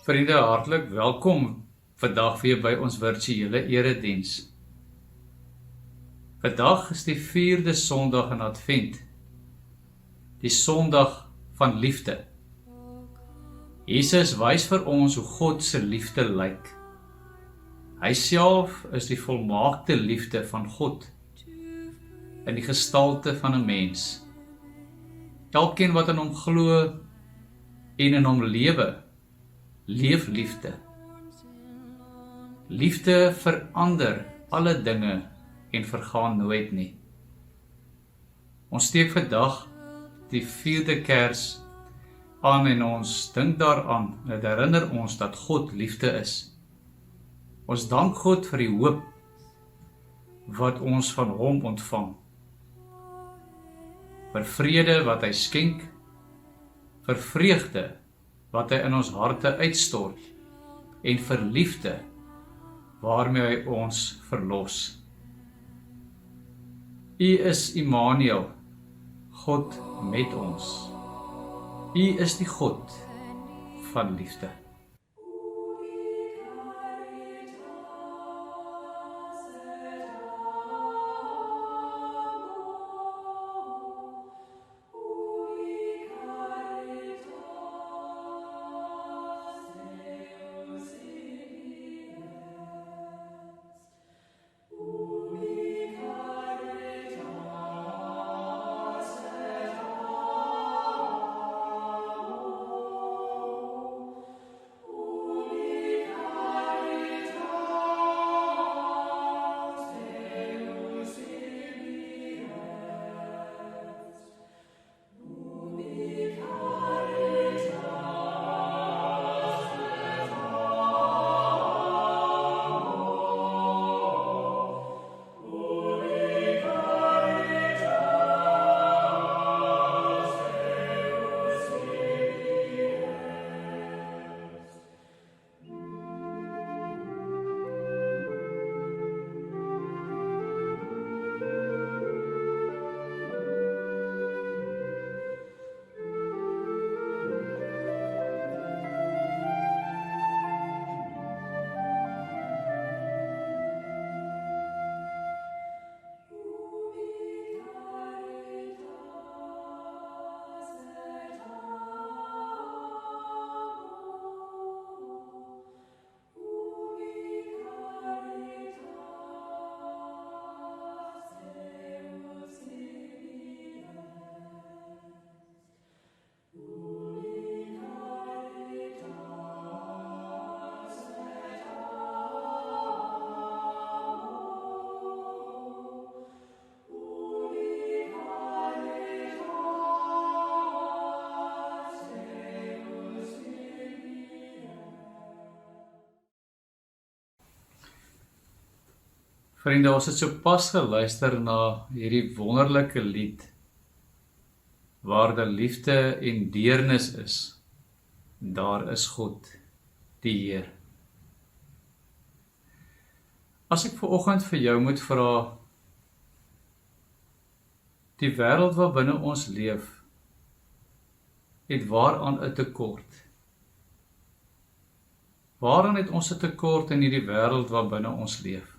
Vriende, hartlik welkom vandag weer by ons virtuele erediens. Vandag is die 4de Sondag in Advent, die Sondag van liefde. Jesus wys vir ons hoe God se liefde lyk. Hy self is die volmaakte liefde van God, in die gestalte van 'n mens. Elkeen wat in hom glo en in hom lewe, leef liefde. Liefde verander alle dinge en vergaan nooit nie. Ons steek vandag die 4de Kers aan en ons dink daaraan, dit herinner ons dat God liefde is. Ons dank God vir die hoop wat ons van hom ontvang. Vir vrede wat hy skenk, vir vreugde wat hy in ons harte uitstort, en vir liefde waarmee hy ons verlos. U is Immanuel, God met ons. U is die God van liefde. Vriende, ons het sopas geluister na hierdie wonderlike lied, waar die liefde en deernis is, daar is God, die Heer. As ek vanoggend vir jou moet vra, die wêreld waarbinne ons leef, het waaraan 'n tekort? Waaraan het ons 'n tekort in hierdie wêreld waarbinne ons leef?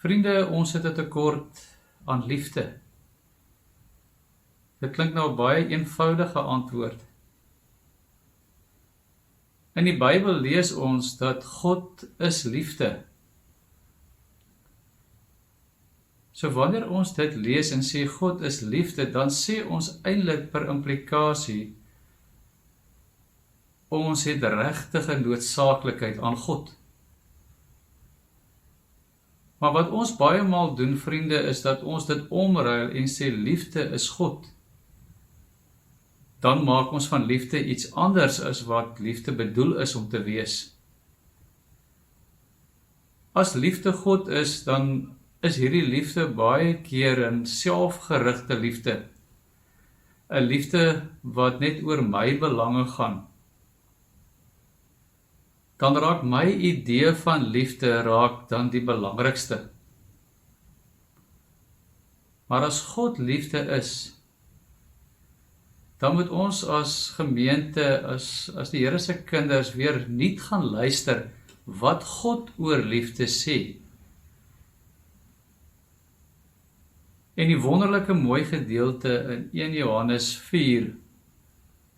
Vriende, ons het 'n tekort aan liefde. Dit klink nou 'n baie eenvoudige antwoord. In die Bybel lees ons dat God is liefde. So wanneer ons dit lees en sê God is liefde, dan sê ons eintlik per implikasie, ons het regtige noodsaaklikheid aan God. Maar wat ons baie maal doen, vriende, is dat ons dit omruil en sê liefde is God. Dan maak ons van liefde iets anders as wat liefde bedoel is om te wees. As liefde God is, dan is hierdie liefde baie keer 'n selfgerigte liefde. 'n Liefde wat net oor my belange gaan. Dan raak my idee van liefde dan die belangrikste. Maar as God liefde is, dan moet ons as gemeente, as die Here se kinders weer nuut gaan luister wat God oor liefde sê. En die wonderlike mooi gedeelte in 1 Johannes 4,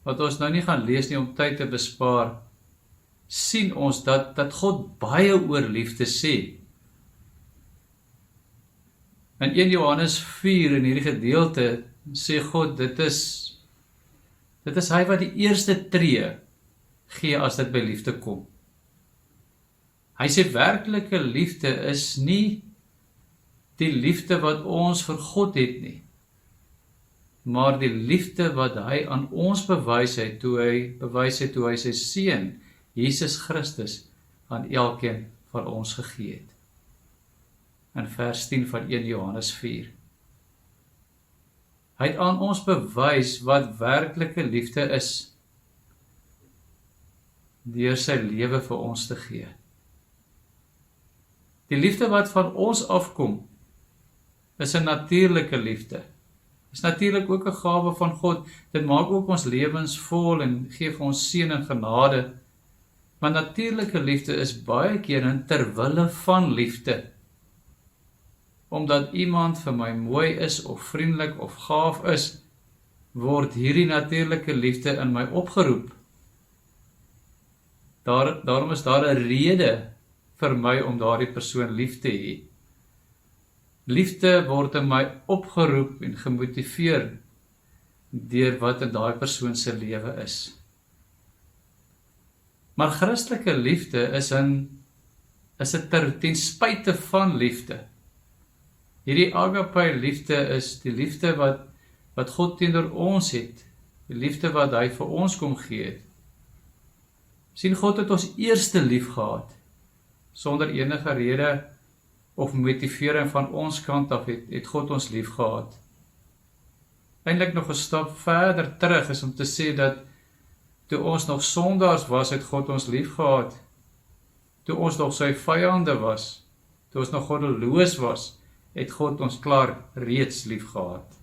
wat ons nou nie gaan lees nie om tyd te bespaar, sien ons dat God baie oor liefde sê. In 1 Johannes 4 in hierdie gedeelte sê God, dit is hy wat die eerste tree gee as dit by liefde kom. Hy sê werklike liefde is nie die liefde wat ons vir God het nie, maar die liefde wat hy aan ons bewys het toe hy sy seun Jesus Christus aan elkeen van ons gegee het. In vers 10 van 1 Johannes 4. Hy het aan ons bewys wat werklike liefde is, deur sy lewe vir ons te gee. Die liefde wat van ons afkom, is 'n natuurlike liefde. Is natuurlik ook 'n gawe van God. Dit maak ook ons lewens vol en gee vir ons seën en genade. Maar natuurlike liefde is baie keer in terwille van liefde. Omdat iemand vir my mooi is of vriendelik of gaaf is, word hierdie natuurlike liefde in my opgeroep. Daarom is daar 'n rede vir my om daardie persoon lief te hê. Liefde word in my opgeroep en gemotiveer deur wat in daai persoon se lewe is. Maar Christelike liefde is 'n ten spyte van liefde. Hierdie agape liefde is die liefde wat God teenoor ons het, die liefde wat hy vir ons kom gee het. Sien, God het ons eerste lief gehad, sonder enige rede of motivering van ons kant af het God ons lief gehad. Eintlik nog 'n stap verder terug is om te sê dat toe ons nog sondaars was, het God ons lief gehad. Toe ons nog sy vyande was, toe ons nog goddeloos was, het God ons klaar reeds lief gehad.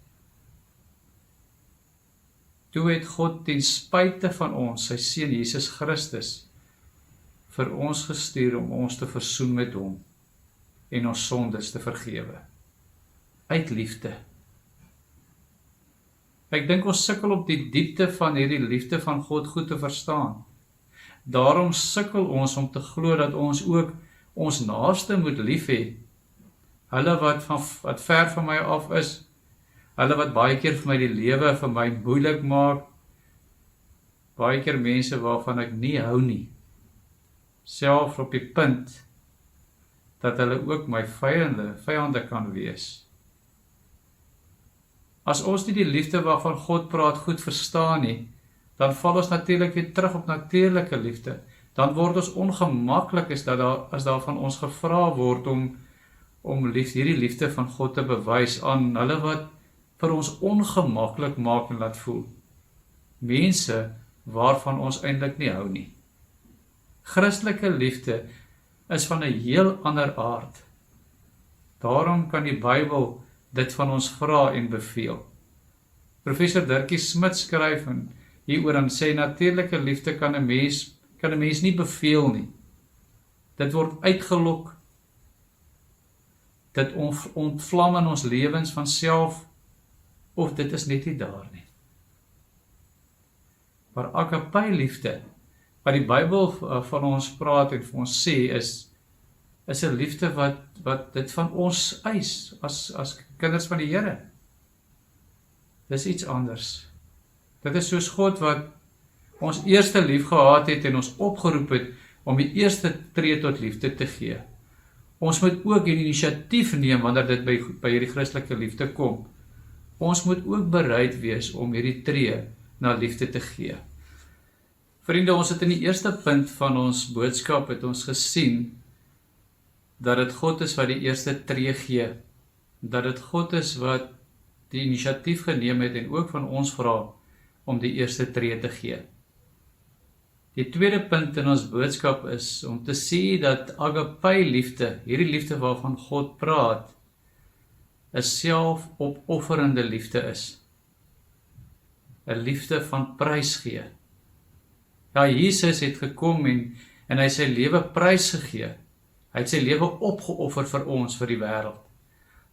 Toe het God ten spyte van ons, sy seun Jesus Christus, vir ons gestuur om ons te versoen met hom en ons sondes te vergewe. Uit liefde. Ek dink ons sukkel op die diepte van hierdie liefde van God goed te verstaan. Daarom sukkel ons om te glo dat ons ook ons naaste moet lief hê. Hulle wat ver van my af is, hulle wat baie keer vir my die lewe vir my moeilik maak, baie keer mense waarvan ek nie hou nie, selfs op die punt dat hulle ook my vyande kan wees. As ons nie die liefde waarvan God praat goed verstaan nie, dan val ons natuurlik weer terug op natuurlike liefde. Dan word ons ongemaklik as daar van ons gevra word om hierdie liefde van God te bewys aan hulle wat vir ons ongemaklik maak en laat voel. Mense waarvan ons eintlik nie hou nie. Christelike liefde is van 'n heel ander aard. Daarom kan die Bybel dit van ons vra en beveel. Professor Dirkie Smit skryf hieroor en sê natuurlike liefde kan 'n mens nie beveel nie. Dit word uitgelok. Dit ontvlam in ons lewens van self, of dit is net nie daar nie. Maar agape liefde, wat die Bybel van ons praat en vir ons sê, is 'n liefde wat dit van ons eis, as kinders van die Here. Dis iets anders. Dit is soos God wat ons eerste lief gehad het en ons opgeroep het om die eerste tree tot liefde te gee. Ons moet ook die inisiatief neem wanneer dit by hierdie Christelike liefde kom. Ons moet ook bereid wees om hierdie tree na liefde te gee. Vriende, ons het in die eerste punt van ons boodskap het ons gesien dat dit God is wat die eerste tree gee, dat dit God is wat die inisiatief geneem het en ook van ons vra om die eerste tree te gee. Die tweede punt in ons boodskap is om te sê dat agape liefde, hierdie liefde waarvan God praat, 'n selfopofferende liefde is. 'n liefde van prys gee. Ja, Jesus het gekom en hy sy lewe prys gegee. Hy het sy lewe opgeoffer vir ons, vir die wêreld.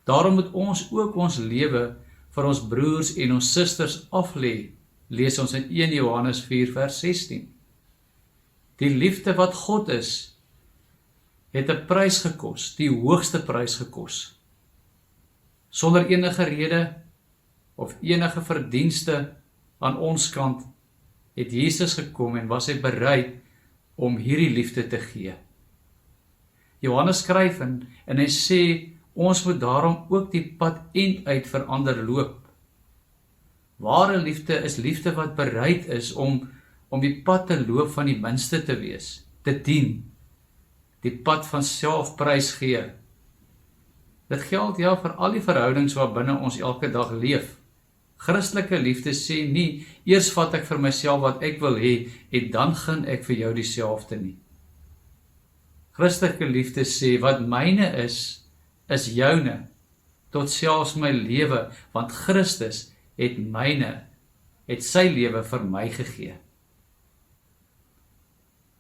Daarom moet ons ook ons lewe vir ons broers en ons susters aflê, lees ons in 1 Johannes 4 vers 16. Die liefde wat God is, het 'n prys gekos, die hoogste prys gekos. Sonder enige rede of enige verdienste aan ons kant, het Jesus gekom en was hy bereid om hierdie liefde te gee. Johannes skryf en hy sê, ons moet daarom ook die pad uit vir ander loop. Ware liefde is liefde wat bereid is om die pad te loop van die minste te wees, te dien, die pad van selfprys gee. Dit geld ja vir al die verhoudings waar binne ons elke dag leef. Christelike liefde sê nie, eers vat ek vir myself wat ek wil hê, en dan gun ek vir jou dieselfde nie. Christelike liefde sê, wat myne is joune, tot selfs my lewe, want Christus het sy lewe vir my gegee.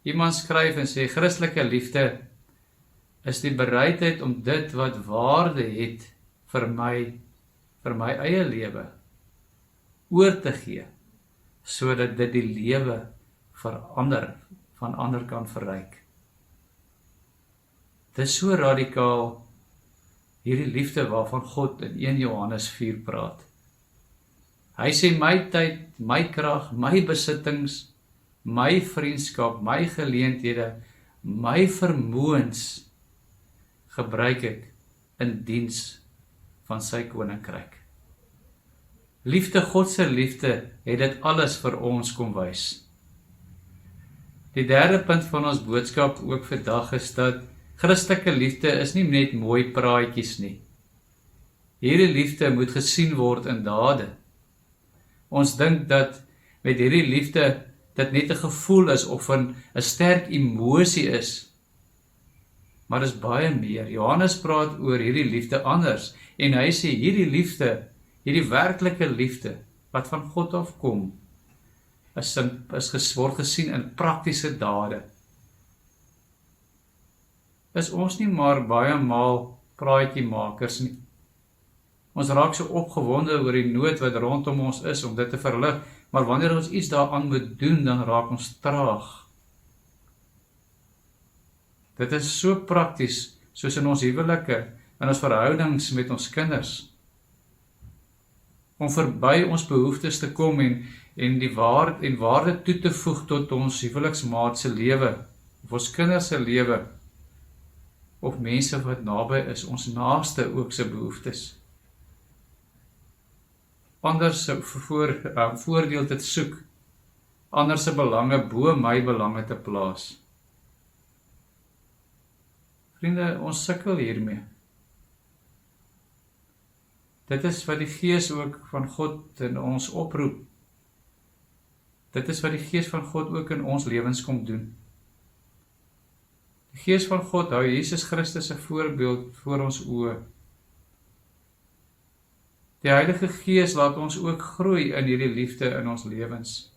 Iemand skryf en sê, Christelike liefde is die bereidheid om dit wat waarde het vir my eie lewe oor te gee, sodat dit die lewe van ander kan verryk. Dit is so radikaal, hierdie liefde waarvan God in 1 Johannes 4 praat. Hy sê, my tyd, my krag, my besittings, my vriendskap, my geleenthede, my vermoëns, gebruik ek in diens van sy koninkryk. Liefde, God se liefde, het dit alles vir ons kom wys. Die derde punt van ons boodskap ook vandag is dat Christelike liefde is nie net mooi praatjies nie. Hierdie liefde moet gesien word in dade. Ons dink dat met hierdie liefde dit net 'n gevoel is of 'n sterk emosie is. Maar dit is baie meer. Johannes praat oor hierdie liefde anders en hy sê hierdie liefde, hierdie werklike liefde wat van God afkom, word gesien in praktiese dade. Is ons nie maar baie maal praatjiemakers nie. Ons raak so opgewonde oor die nood wat rondom ons is om dit te verlig, maar wanneer ons iets daaraan moet doen, dan raak ons traag. Dit is so prakties, soos in ons huwelike, in ons verhoudings met ons kinders. Om verby ons behoeftes te kom en die waarde toe te voeg tot ons huweliksmaat se lewe, of ons kinders se lewe, of mense wat naby is, ons naaste ook se behoeftes. Ander se voordeel te soek, ander se belange bo my belange te plaas. Vriende, ons sukkel hiermee. Dit is wat die Gees ook van God in ons oproep. Dit is wat die Gees van God ook in ons lewens kom doen. Die Gees van God hou Jesus Christus 'n voorbeeld voor ons oë. Die Heilige Gees laat ons ook groei in hierdie liefde in ons lewens.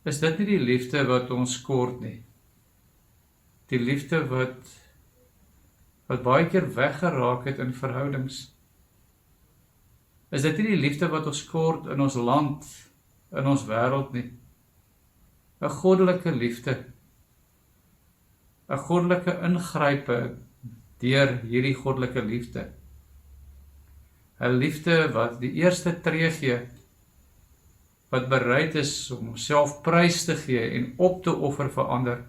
Is dit nie die liefde wat ons kort nie? Die liefde wat baie keer weggeraak het in verhoudings. Is dit nie die liefde wat ons kort in ons land, in ons wêreld nie? 'n goddelike liefde. 'n goddelike ingrype deur hierdie goddelike liefde. 'n liefde wat die eerste tree gee, wat bereid is om homself prys te gee en op te offer vir ander.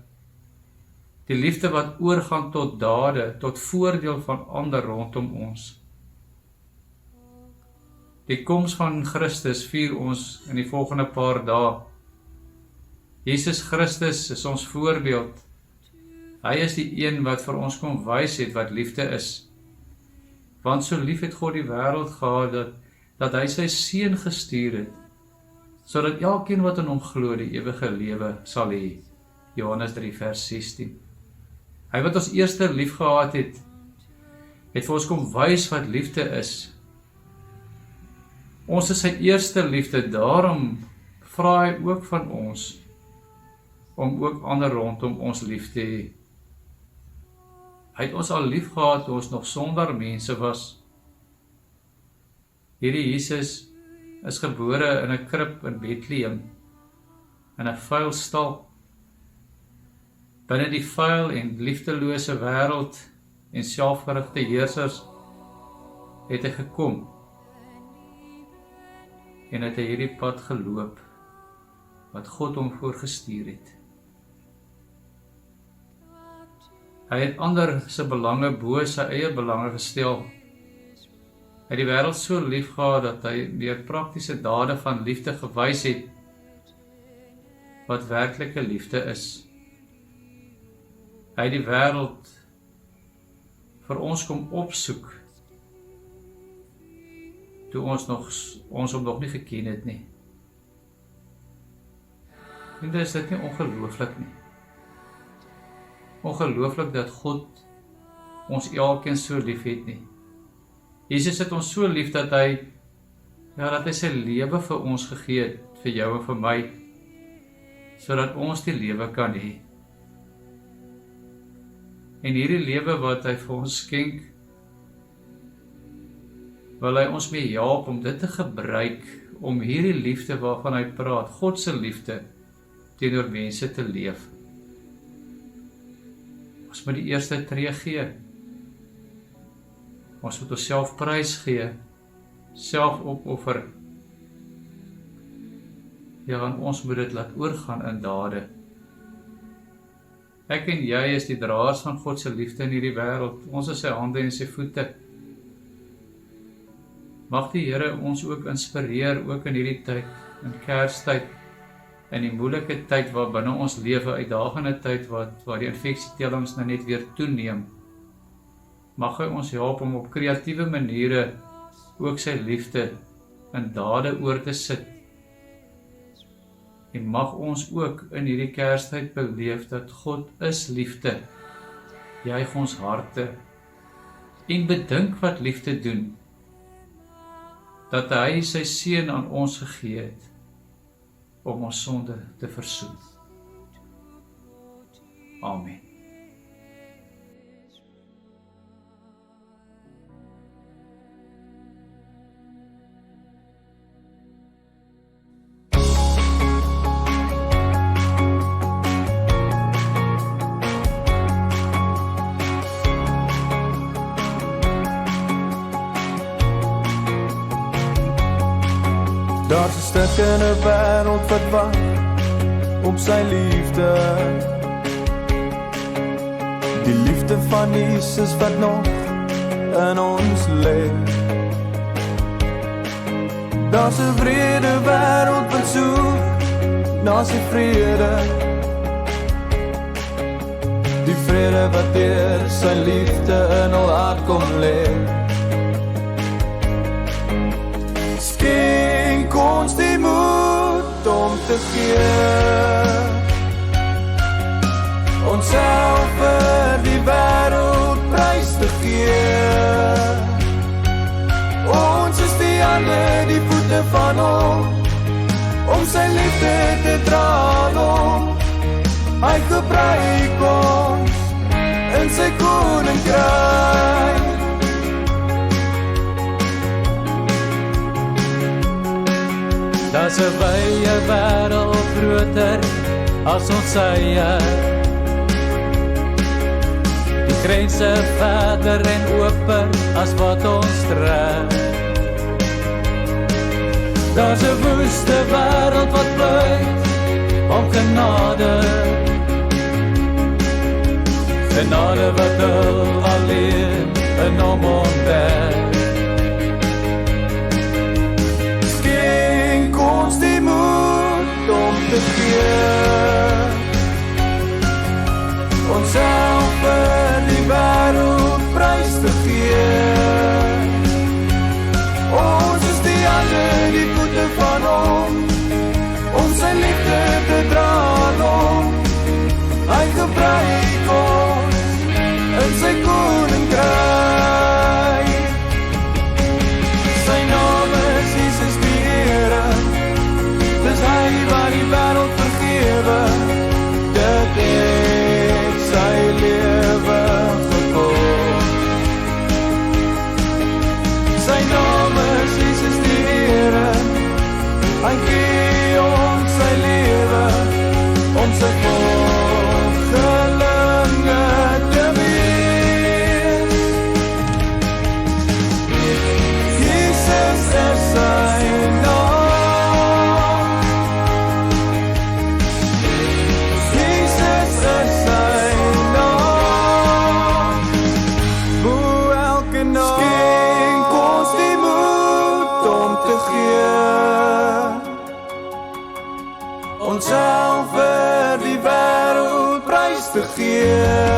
Die liefde wat oorgaan tot dade, tot voordeel van ander rondom ons. Die koms van Christus vier ons in die volgende paar dae. Jesus Christus is ons voorbeeld. Hy is die een wat vir ons kom wys het wat liefde is. Want so lief het God die wêreld gehad dat hy sy seun gestuur het, sodat elkeen wat in hom glo die ewige lewe sal hê. Johannes 3 vers 16. Hy wat ons eerste lief gehad het vir ons kom wys wat liefde is. Ons is sy eerste liefde, daarom vra hy ook van ons, om ook ander rondom ons lief te hê. Hy het ons al lief gehad toe ons nog sonder mense was. Hierdie Jesus is gebore in 'n krib in Bethlehem, in 'n vuil stal. Binne die vuil en liefdelose wêreld en selfgerigte heersers het hy gekom en het hy hierdie pad geloop wat God hom voorgestuur het. Hy het ander se belange bo sy eie belange gestel. Hy het die wêreld so lief gehad dat hy deur praktiese dade van liefde gewys het wat werklike liefde is. Hy het die wêreld vir ons kom opsoek toe ons hom nog nie geken het nie. En dit is dit nie ongelooflik nie. Ongelooflik dat God ons elkeen so lief het nie. Jesus het ons so lief dat hy sy lewe vir ons gegee het, vir jou en vir my, sodat ons die lewe kan hê. En hierdie lewe wat hy vir ons skenk, wil hy ons mee help om dit te gebruik, om hierdie liefde waarvan hy praat, God se liefde, teenoor mense te leef. Ons moet die eerste tree gee. Ons moet onsself prys gee, self opoffer. Ja, en ons moet dit laat oorgaan in dade. Ek en jy is die draers van God se liefde in hierdie wêreld. Ons is sy hande en sy voete. Mag die Here ons ook inspireer, ook in hierdie tyd, in Kerstyd, in die moeilike tyd waar binne ons lewe, uitdagende tyd waar die infeksietellings nou net weer toeneem. Mag hy ons help om op kreatiewe maniere ook sy liefde in dade oor te sit. En mag ons ook in hierdie Kerstyd beleef dat God is liefde, juig ons harte, en bedink wat liefde doen, dat hy sy seun aan ons gegee het, om ons sonde te versoen. Amen. Daar's 'n stuk in 'n wêreld wat wag op sy liefde. Die liefde van Jesus wat nog in ons lê. Daar's 'n wrede wêreld wat soek na sy vrede. Die vrede wat deur sy liefde in hul hart kom lê. Skenk ons die moed om te gee, onsself vir die wêreld prys te gee. Ons is die hande, die voete van hom, om sy liefde te dra hom. Hy gebruik ons in sy koninkryk. Daar's 'n wye wêreld groter as ons eie. Die grense verder en oper as wat ons trek. Daar's 'n woeste wêreld wat buig om genade. Genade wat hul alleen in hom ontdek. Ons die moed om te gee, onsself vir die wêreld prys te gee. Ons is die hande, die voete van hom, om sy liefde te dra hom. Hy gebruik ons in sy koninkryk. Sy naam is Jesus te gee.